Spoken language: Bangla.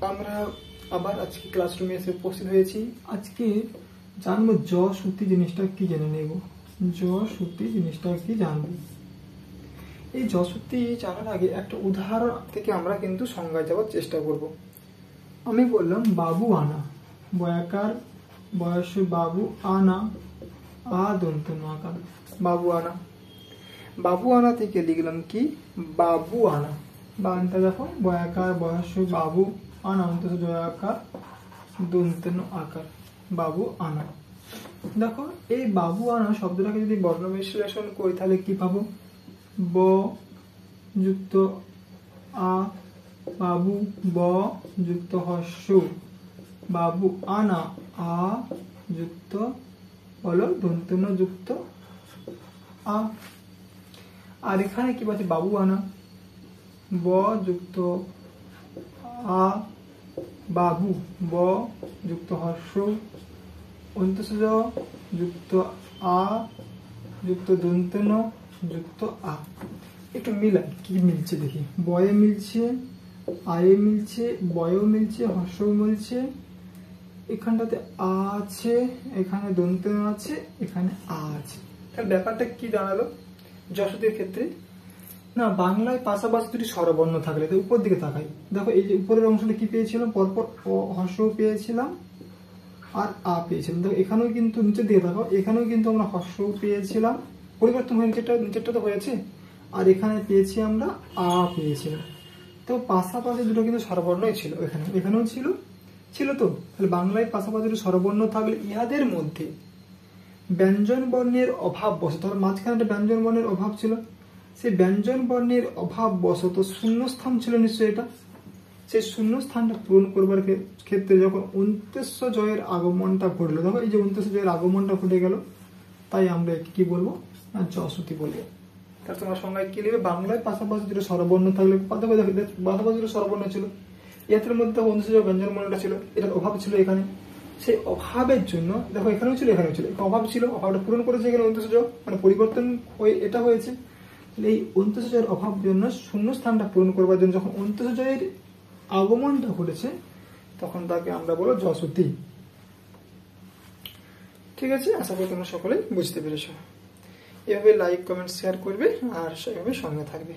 আমরা আবার আজকে ক্লাসরুমে এসে উপস্থিত হয়েছি। আজকে জানবো জ-সূত্রী জিনিসটা কি, জেনে নেব। জ-সূত্রী জিনিসটা কি জানবো। এই জ-সূত্রী জানার আগে একটা উদাহরণ থেকে আমরা কিন্তু সংজ্ঞায় যাওয়ার চেষ্টা করব। আমি বললাম বাবু আনা, বয়াকার বয়স বাবু আনা, আ দন্ত আকার বাবু আনা। বাবু আনা থেকে লিখলাম কি বাবু আনা। বানটা দেখো বয়াকার বয়স বাবু আনা অন্তত জয়াকার দন্তন আকার বাবু আনা। দেখো এই বাবু আনা শব্দটাকে যদি বর্ণ বিশ্লেষণ করি তাহলে কি পাবো? ব যুক্ত আ বাবু, ব যুক্ত হর্ষ বাবু আনা, আ যুক্ত হলো দন্তন্য যুক্ত আ। আর এখানে কি পাচ্ছি? বাবু আনা, ব যুক্ত আ বাবু, ব যুক্ত হর্ষ অন্তঃজ যুক্ত আ যুক্ত দন্তন্য যুক্ত আ। একটু মিলাই কি মিলছে দেখি। বয়ে মিলছে, আয়ে মিলছে, বয়েও মিলছে, হর্ষও মিলছে, এখানটাতে আ আছে, এখানে দন্তন্য আছে, এখানে আ আছে। তাহলে ব্যাপারটা কি দাঁড়ালো জ-সূত্রের ক্ষেত্রে? না, বাংলায় পাশাপাশি দুটি স্বরবর্ণ থাকলে তো উপর দিকে তাকাই, দেখো এই যে উপরের অংশটা কি পেয়েছিলাম? পরপর হর্ষও পেয়েছিলাম আর আ পেয়েছিলাম। দেখো এখানেও কিন্তু নিচের দিকে তাকাও, এখানেও কিন্তু আমরা হর্ষও পেয়েছিলাম, পরিবর্তন হয়ে নিচেরটা তো হয়েছে, আর এখানে পেয়েছি আমরা আ পেয়েছিলাম। তো পাশাপাশি দুটো কিন্তু স্বরবর্ণই ছিল, এখানেও ছিল তো। তাহলে বাংলায় পাশাপাশি দুটো স্বরবর্ণ থাকলে ইহাদের মধ্যে ব্যঞ্জন বর্ণের অভাব বশত, ধর মাঝখানে একটা ব্যঞ্জন বর্ণের অভাব ছিল, সেই ব্যঞ্জন বর্ণের অভাব বশত শূন্যস্থান ছিল নিশ্চয়ই এটা। সেই শূন্যস্থানটা পূরণ করবার ক্ষেত্রে যখন অন্ত্যস্য জয়ের আগমনটা ঘটলো, দেখো এই যে অন্ত্যস্য জয়ের আগমনটা ঘটে গেল, তাই আমরা কি বলবো? না, জ-সূত্রী বলবো। তার তোমার সংজ্ঞায় কি লিখবে? বাংলায় পাশাপাশি দুটো স্বরবর্ণ থাকলে, পাশাপাশি দুটো স্বরবর্ণ ছিল, এর মধ্যে অন্ত্যস্য জয় ব্যঞ্জন বর্ণটা ছিল, এটার অভাব ছিল এখানে। সেই অভাবের জন্য দেখো এখানেও ছিল, অভাব ছিল, অভাবটা পূরণ করেছে এখানে অন্ত্যস্য জয়, মানে পরিবর্তন হয়ে এটা হয়েছে। এই অন্ত্যস্য জয়ের অভাব জন্য শূন্যস্থানটা পূরণ করবার জন্য যখন অন্ত্যস্য জয়ের আগমনটা ঘটেছে তখন তাকে আমরা বলবো জ-সূত্রী। ঠিক আছে, আশা করি তোমরা সকলেই বুঝতে পেরেছো। এভাবে লাইক কমেন্ট শেয়ার করবে আর সেভাবে সঙ্গে থাকবে।